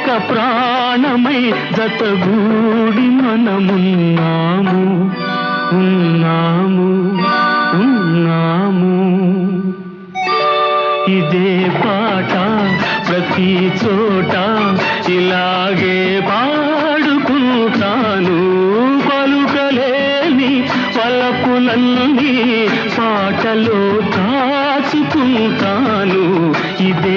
ఏక ప్రాణమై జతగూడి మనమున్నాము ఉన్నాము ఉన్నాము. ఇదే పాట ప్రతి చోట ఇలాగే పాడుకుంటాను. పలుకలేని పలపులన్నీ పాటలో దాచుకుంటాను. ఇదే